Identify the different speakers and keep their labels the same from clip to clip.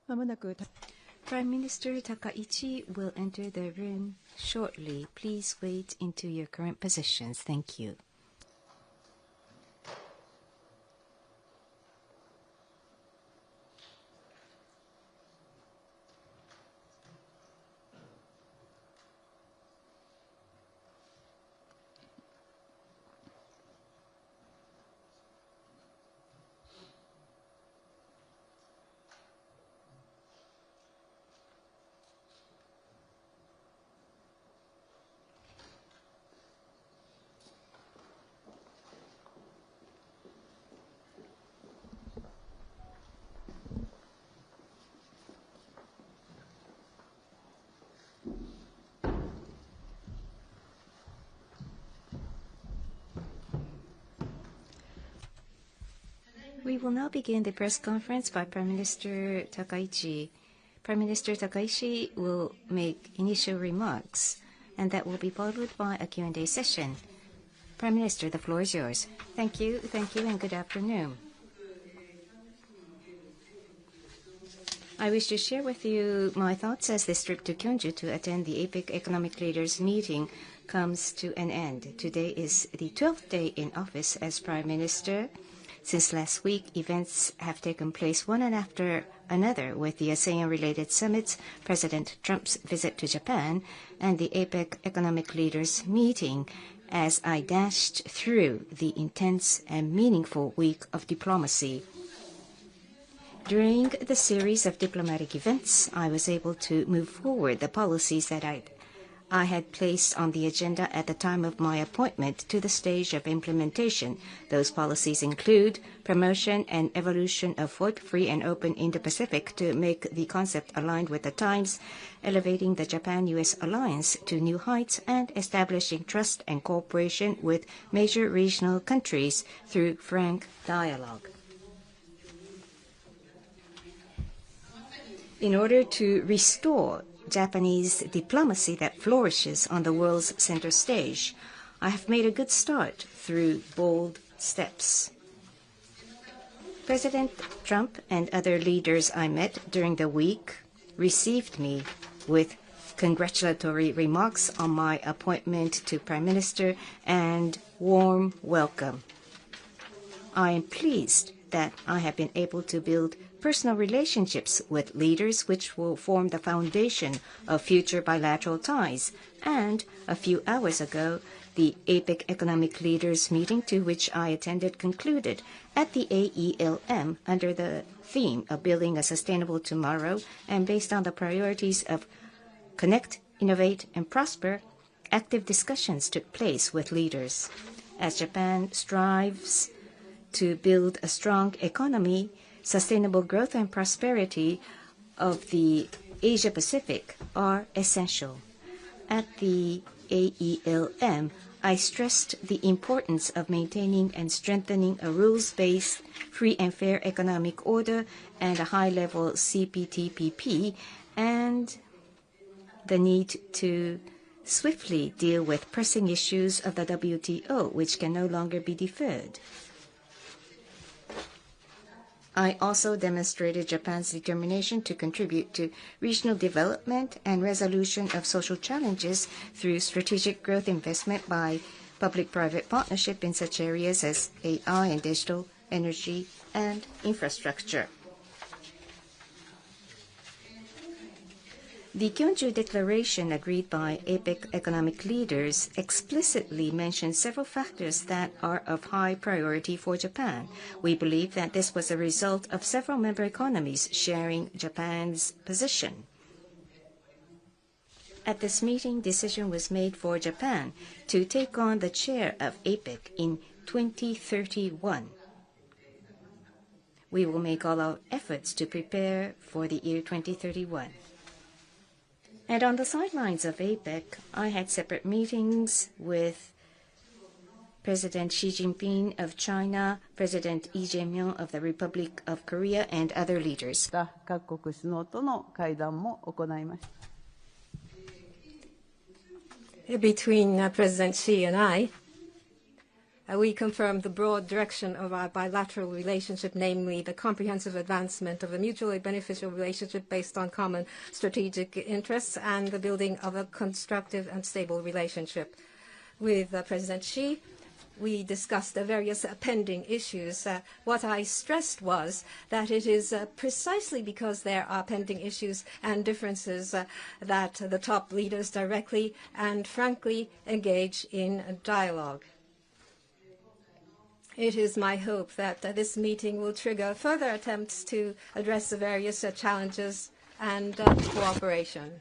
Speaker 1: Prime Minister Takaichi will enter the room shortly. Please wait into your current positions. Thank you. We will now begin the press conference by Prime Minister Takaichi. Prime Minister Takaichi will make initial remarks, and that will be followed by a Q&A session. Prime Minister, the floor is yours. Thank you, and good afternoon. I wish to share with you my thoughts as this trip to Gyeongju to attend the APEC Economic Leaders Meeting comes to an end. Today is the 12th day in office as Prime Minister. Since last week, events have taken place one after another with the ASEAN-related summits, President Trump's visit to Japan, and the APEC Economic Leaders Meeting as I dashed through the intense and meaningful week of diplomacy. During the series of diplomatic events, I was able to move forward the policies that I had placed on the agenda at the time of my appointment to the stage of implementation. Those policies include promotion and evolution of FOIP, free and open Indo-Pacific, to make the concept aligned with the times, elevating the Japan-US alliance to new heights, and establishing trust and cooperation with major regional countries through frank dialogue. In order to restore Japanese diplomacy that flourishes on the world's center stage, I have made a good start through bold steps. President Trump and other leaders I met during the week received me with congratulatory remarks on my appointment to Prime Minister and warm welcome. I am pleased that I have been able to build personal relationships with leaders which will form the foundation of future bilateral ties. And a few hours ago, the APEC Economic Leaders Meeting to which I attended concluded at the AELM under the theme of Building a Sustainable Tomorrow, and based on the priorities of Connect, Innovate, and Prosper, active discussions took place with leaders. As Japan strives to build a strong economy, sustainable growth and prosperity of the Asia-Pacific are essential. At the AELM, I stressed the importance of maintaining and strengthening a rules-based, free and fair economic order and a high-level CPTPP, and the need to swiftly deal with pressing issues of the WTO, which can no longer be deferred. I also demonstrated Japan's determination to contribute to regional development and resolution of social challenges through strategic growth investment by public-private partnership in such areas as AI and digital, energy, and infrastructure. The Gyeongju Declaration agreed by APEC economic leaders explicitly mentioned several factors that are of high priority for Japan. We believe that this was a result of several member economies sharing Japan's position. At this meeting, decision was made for Japan to take on the chair of APEC in 2031. We will make all our efforts to prepare for the year 2031. And on the sidelines of APEC, I had separate meetings with President Xi Jinping of China, President Lee Jae-myung of the Republic of Korea, and other leaders.
Speaker 2: Between President Xi and I, We confirmed the broad direction of our bilateral relationship, namely the comprehensive advancement of a mutually beneficial relationship based on common strategic interests and the building of a constructive and stable relationship. With President Xi, we discussed the various pending issues. What I stressed was that it is precisely because there are pending issues and differences that the top leaders directly and frankly engage in dialogue. It is my hope that this meeting will trigger further attempts to address the various challenges and cooperation.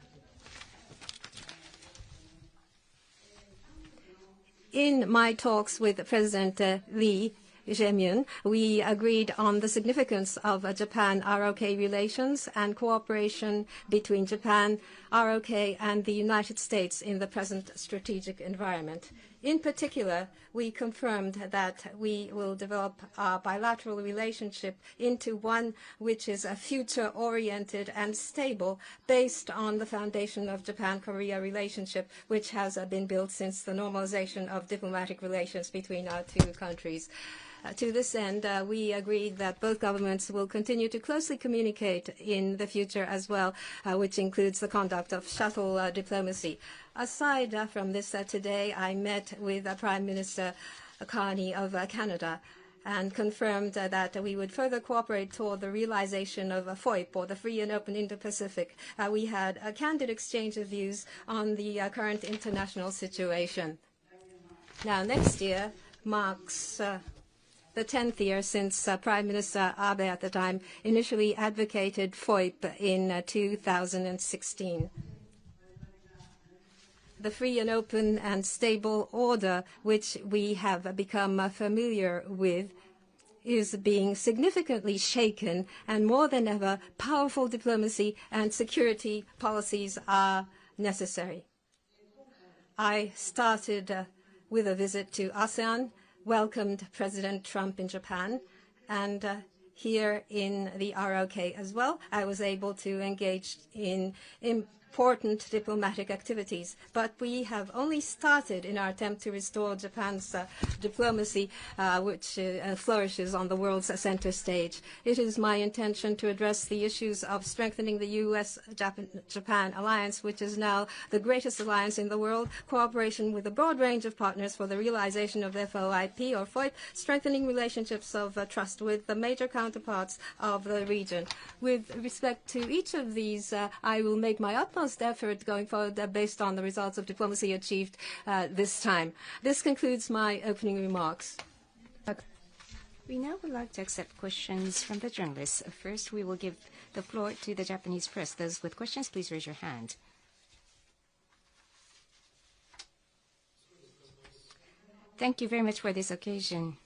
Speaker 2: In my talks with President Lee Jae-myung, we agreed on the significance of Japan-ROK relations and cooperation between Japan, ROK, and the United States in the present strategic environment. In particular, we confirmed that we will develop our bilateral relationship into one which is future-oriented and stable based on the foundation of Japan-Korea relationship, which has been built since the normalization of diplomatic relations between our two countries. To this end, we agreed that both governments will continue to closely communicate in the future as well, which includes the conduct of shuttle diplomacy. Aside from this, today I met with Prime Minister Carney of Canada and confirmed that we would further cooperate toward the realization of FOIP, or the Free and Open Indo-Pacific. We had a candid exchange of views on the current international situation. Now, next year marks the 10th year since Prime Minister Abe at the time initially advocated FOIP in 2016. The free and open and stable order, which we have become familiar with, is being significantly shaken, and more than ever, powerful diplomacy and security policies are necessary. I started with a visit to ASEAN, welcomed President Trump in Japan, and here in the ROK as well, I was able to engage in important diplomatic activities. But we have only started in our attempt to restore Japan's diplomacy, which flourishes on the world's center stage. It is my intention to address the issues of strengthening the U.S.-Japan alliance, which is now the greatest alliance in the world, cooperation with a broad range of partners for the realization of FOIP or FOIP, strengthening relationships of trust with the major counterparts of the region. With respect to each of these, I will make my utmost effort going forward based on the results of diplomacy achieved this time. This concludes my opening remarks.
Speaker 1: We now would like to accept questions from the journalists. First, we will give the floor to the Japanese press. Those with questions, please raise your hand. Thank you very much for this occasion.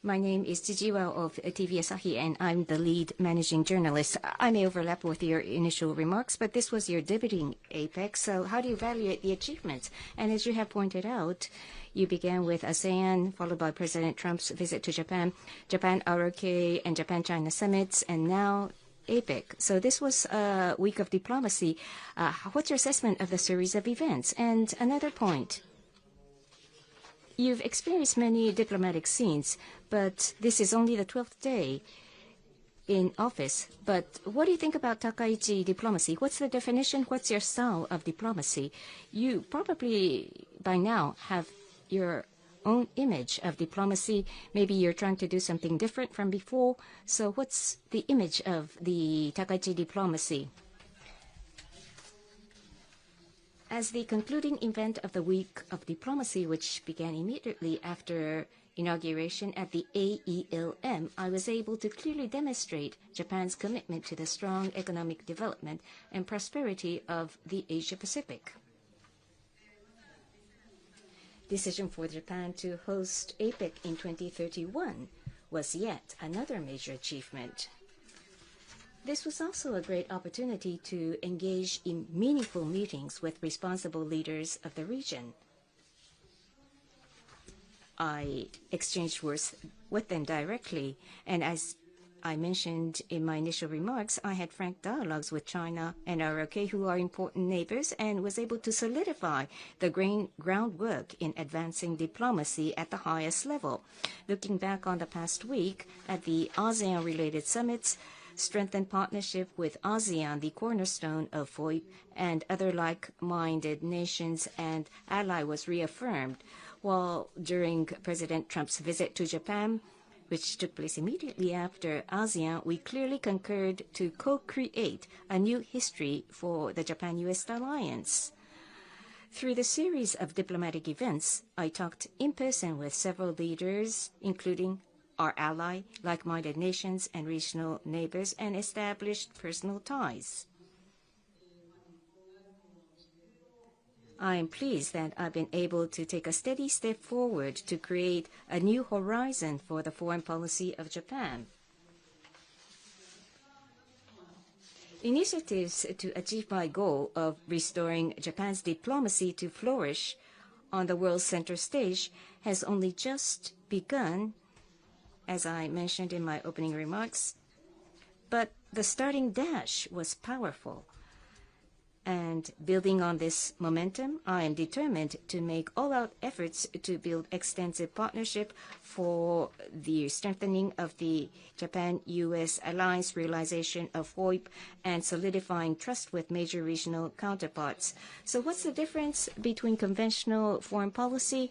Speaker 1: My name is Chijiwa of TV Asahi, and I'm the lead managing journalist. I may overlap with your initial remarks, but this was your debuting APEC, so how do you evaluate the achievements? And as you have pointed out, you began with ASEAN, followed by President Trump's visit to Japan, Japan-ROK, and Japan-China summits, and now APEC. So this was a week of diplomacy. What's your assessment of the series of events? And another point. You've experienced many diplomatic scenes, but this is only the 12th day in office. But what do you think about Takaichi diplomacy? What's the definition? What's your style of diplomacy? You probably by now have your own image of diplomacy. Maybe you're trying to do something different from before. So what's the image of the Takaichi diplomacy? As the concluding event of the Week of Diplomacy, which began immediately after inauguration at the AELM, I was able to clearly demonstrate Japan's commitment to the strong economic development and prosperity of the Asia-Pacific. Decision for Japan to host APEC in 2031 was yet another major achievement. This was also a great opportunity to engage in meaningful meetings with responsible leaders of the region. I exchanged words with them directly, and as I mentioned in my initial remarks, I had frank dialogues with China and ROK, who are important neighbors, and was able to solidify the groundwork in advancing diplomacy at the highest level. Looking back on the past week at the ASEAN-related summits, strengthened partnership with ASEAN, the cornerstone of FOIP, and other like-minded nations and ally was reaffirmed, while during President Trump's visit to Japan, which took place immediately after ASEAN, we clearly concurred to co-create a new history for the Japan-US alliance. Through the series of diplomatic events, I talked in person with several leaders, including our ally, like-minded nations, and regional neighbors, and established personal ties. I am pleased that I've been able to take a steady step forward to create a new horizon for the foreign policy of Japan. Initiatives to achieve my goal of restoring Japan's diplomacy to flourish on the world's center stage has only just begun, as I mentioned in my opening remarks, but the starting dash was powerful. And building on this momentum, I am determined to make all-out efforts to build extensive partnership for the strengthening of the Japan-US alliance, realization of FOIP, and solidifying trust with major regional counterparts. So what's the difference between conventional foreign policy?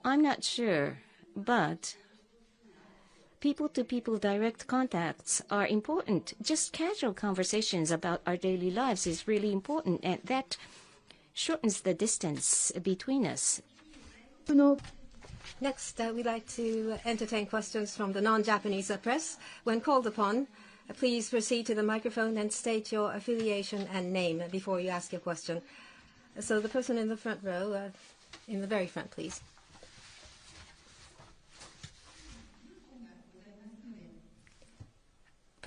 Speaker 1: I'm not sure, but people-to-people direct contacts are important. Just casual conversations about our daily lives is really important, and that shortens the distance between us.
Speaker 2: Next, we'd like to entertain questions from the non-Japanese press. When called upon, please proceed to the microphone and state your affiliation and name before you ask your question. So the person in the front row, in the very front, please.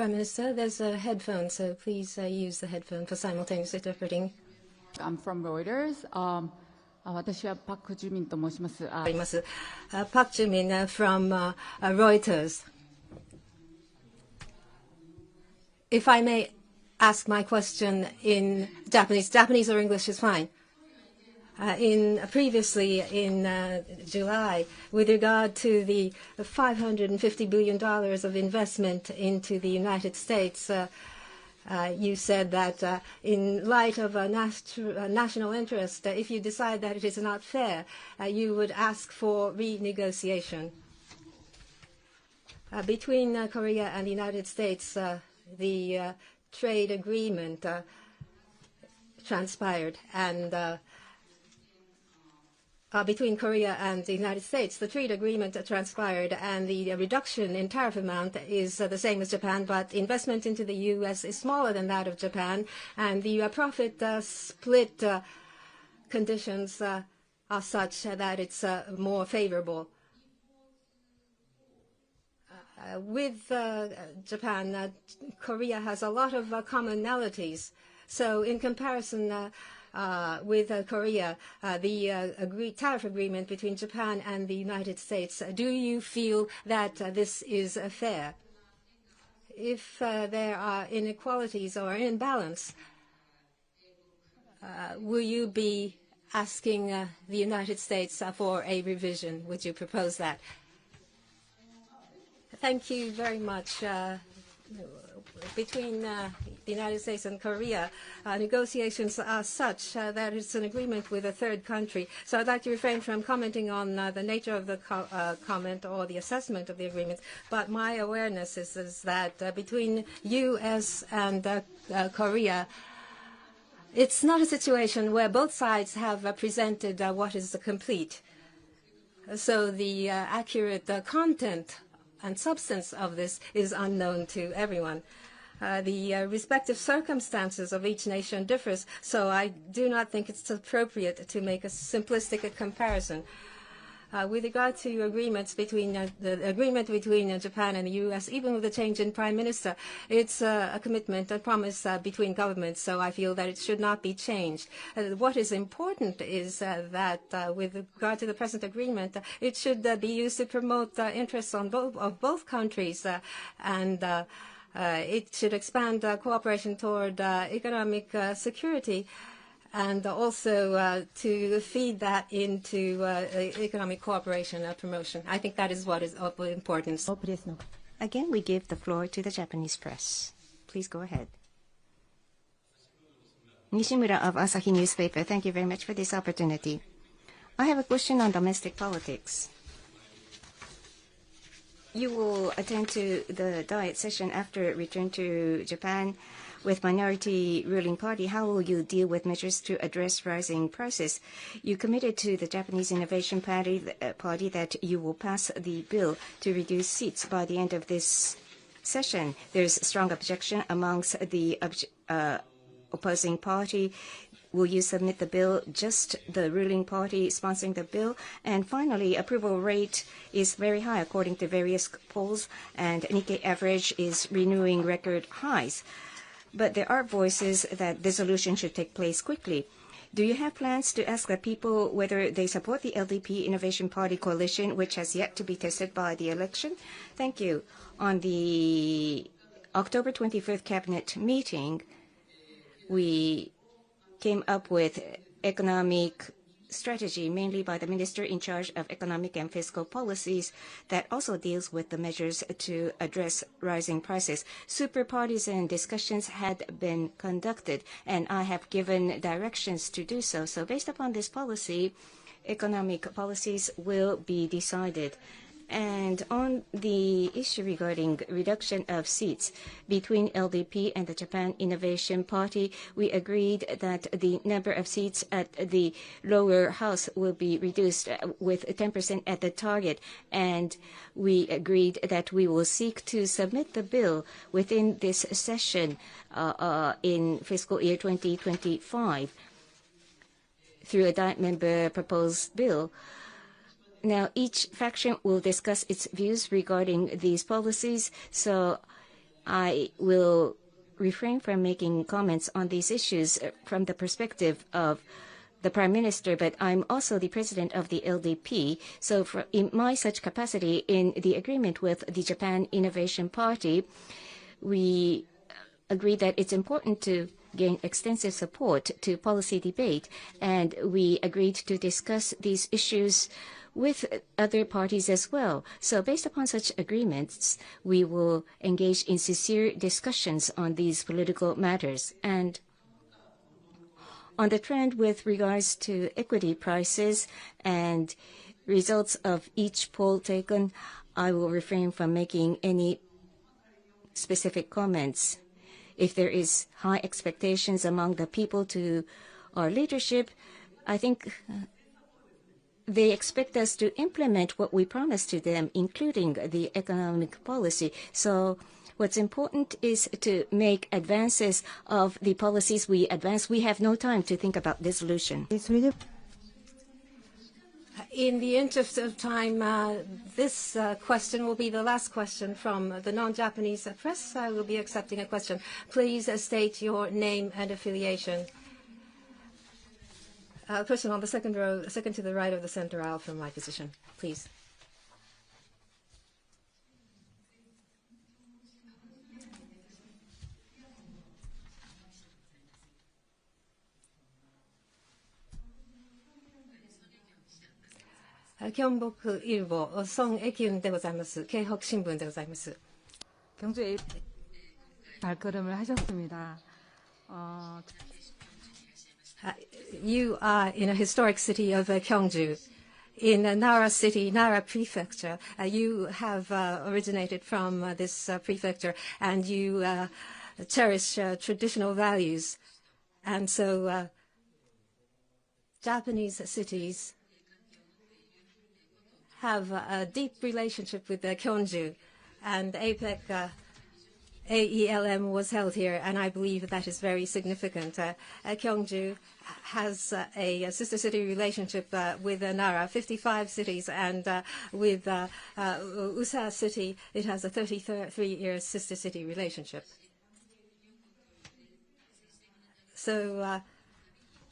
Speaker 2: Prime Minister, there's a headphone, so please use the headphone for simultaneous interpreting.
Speaker 3: I'm from Reuters. 私はパク・ジュミンと申します。
Speaker 2: Park Jimin from Reuters. If I may ask my question in Japanese or English is fine. Previously in July, with regard to the $550 billion of investment into the United States, you said that in light of national interest, if you decide that it is not fair, you would ask for renegotiation. Between Korea and the United States, the trade agreement transpired, and between Korea and the United States, the trade agreement transpired, and the reduction in tariff amount is the same as Japan, but investment into the U.S. is smaller than that of Japan, and the profit split conditions are such that it's more favorable. With Japan, Korea has a lot of commonalities. So in comparison with Korea, the tariff agreement between Japan and the United States, do you feel that this is fair? If there are inequalities or imbalance, will you be asking the United States for a revision? Would you propose that? Thank you very much. Between the United States and Korea, negotiations are such that it's an agreement with a third country. So I'd like to refrain from commenting on the nature of the comment or the assessment of the agreement. But my awareness is that between U.S. and Korea, it's not a situation where both sides have presented what is complete. So the accurate content and substance of this is unknown to everyone. The respective circumstances of each nation differs, so I do not think it's appropriate to make a simplistic comparison. With regard to agreements between the agreement between Japan and the U.S., even with the change in Prime Minister, it's a commitment, a promise between governments. So I feel that it should not be changed. What is important is that with regard to the present agreement, it should be used to promote interests of both countries, and it should expand cooperation toward economic security, and also to feed that into economic cooperation promotion. I think that is what is of importance.
Speaker 1: Again, we give the floor to the Japanese press. Please go ahead. Nishimura of Asahi Newspaper. Thank you very much for this opportunity. I have a question on domestic politics. You will attend to the Diet session after return to Japan with minority ruling party. How will you deal with measures to address rising prices? You committed to the Japanese Innovation Party that you will pass the bill to reduce seats by the end of this session. There's strong objection amongst the opposing party. Will you submit the bill, just the ruling party sponsoring the bill? And finally, approval rate is very high according to various polls, and Nikkei average is renewing record highs. But there are voices that dissolution should take place quickly. Do you have plans to ask the people whether they support the LDP Innovation Party coalition, which has yet to be tested by the election? Thank you. On the October 25th cabinet meeting, we came up with economic strategy, mainly by the minister in charge of economic and fiscal policies, that also deals with the measures to address rising prices. Super partisan discussions had been conducted, and I have given directions to do so. So based upon this policy, economic policies will be decided. And on the issue regarding reduction of seats between LDP and the Japan Innovation Party, we agreed that the number of seats at the lower house will be reduced with 10% at the target. And we agreed that we will seek to submit the bill within this session in fiscal year 2025 through a Diet member proposed bill. Now, each faction will discuss its views regarding these policies, so I will refrain from making comments on these issues from the perspective of the Prime Minister, but I'm also the president of the LDP, so in my such capacity in the agreement with the Japan Innovation Party, we agreed that it's important to gain extensive support to policy debate, and we agreed to discuss these issues with other parties as well. So based upon such agreements, we will engage in sincere discussions on these political matters. And on the trend with regards to equity prices and results of each poll taken, I will refrain from making any specific comments. If there is high expectations among the people to our leadership, I think they expect us to implement what we promised to them, including the economic policy. So what's important is to make advances of the policies we advance. We have no time to think about dissolution.
Speaker 2: In the interest of time, this question will be the last question from the non-Japanese press. I will be accepting a question. Please state your name and affiliation. Person on the second row, second to the right of the center aisle from my position, please. 경북 일보 성애기운でございます。京北新聞でございます。
Speaker 3: 경주 APEC 발걸음을 하셨습니다.
Speaker 2: You are in a historic city of Gyeongju. In Nara City, Nara Prefecture, you have originated from this prefecture, and you cherish traditional values. And so Japanese cities have a deep relationship with Gyeongju, and APEC AELM was held here, and I believe that is very significant. Gyeongju has a sister city relationship with Nara, 55 cities, and with Usa City, it has a 33-year sister city relationship. So,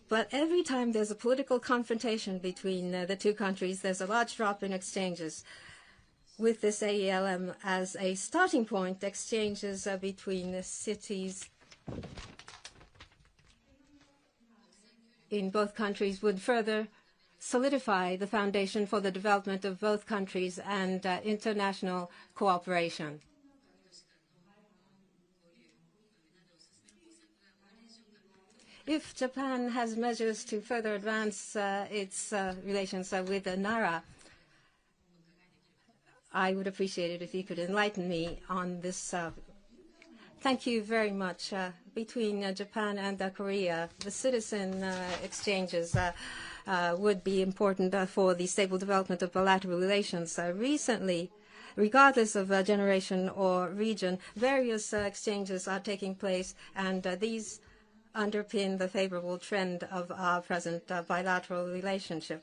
Speaker 2: but every time there's a political confrontation between the two countries, there's a large drop in exchanges. With this AELM as a starting point, exchanges between the cities in both countries would further solidify the foundation for the development of both countries and international cooperation. If Japan has measures to further advance its relations with Nara, I would appreciate it if you could enlighten me on this. Thank you very much. Between Japan and Korea, the citizen exchanges would be important for the stable development of bilateral relations. Recently, regardless of generation or region, various exchanges are taking place, and these underpin the favorable trend of our present bilateral relationship.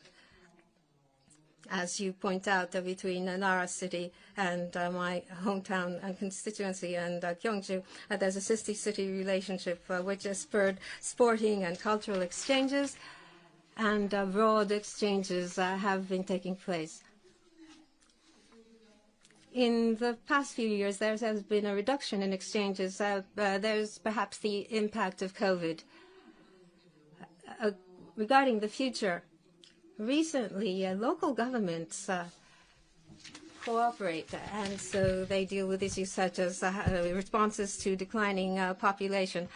Speaker 2: As you point out, between Nara City and my hometown and constituency and Gyeongju, there's a sister-city relationship which has spurred sporting and cultural exchanges, and broad exchanges have been taking place. In the past few years, there has been a reduction in exchanges. There's perhaps the impact of COVID. Regarding the future, recently, local governments cooperate, and so they deal with issues such as responses to declining population.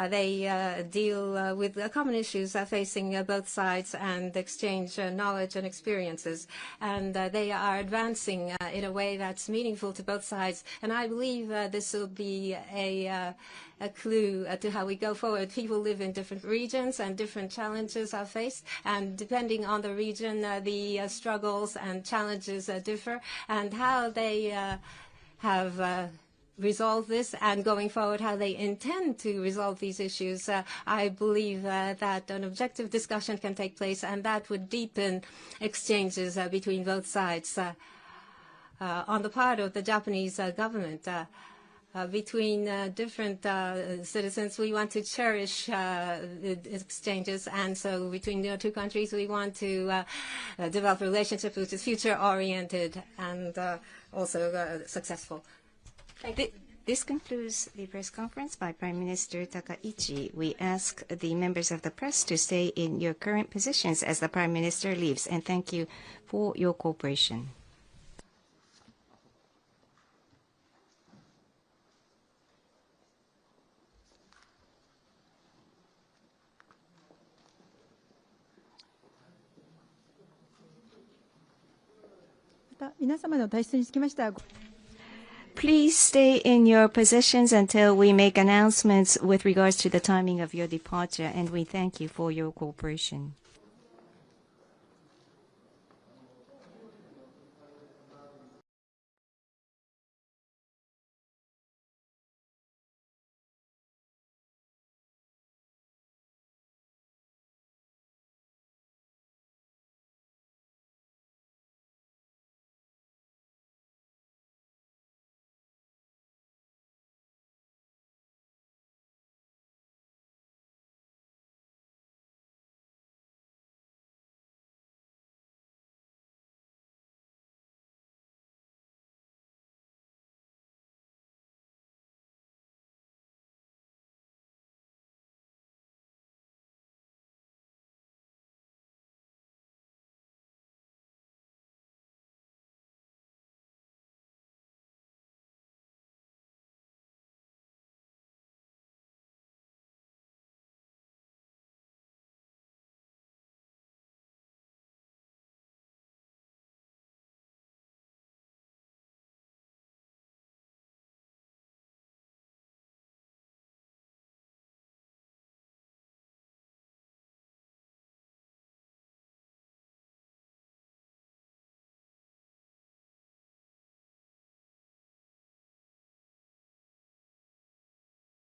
Speaker 2: They deal with common issues facing both sides and exchange knowledge and experiences. And they are advancing in a way that's meaningful to both sides. And I believe this will be a clue to how we go forward. People live in different regions and different challenges are faced. And depending on the region, the struggles and challenges differ. And how they have resolve this, and going forward how they intend to resolve these issues, I believe that an objective discussion can take place, and that would deepen exchanges between both sides. On the part of the Japanese government, between different citizens, we want to cherish exchanges, and so between the two countries, we want to develop a relationship which is future-oriented and also successful.
Speaker 1: This concludes the press conference by Prime Minister Takaichi. We ask the members of the press to stay in your current positions as the Prime Minister leaves, and thank you for your cooperation. Please stay in your positions until we make announcements with regards to the timing of your departure, and we thank you for your cooperation.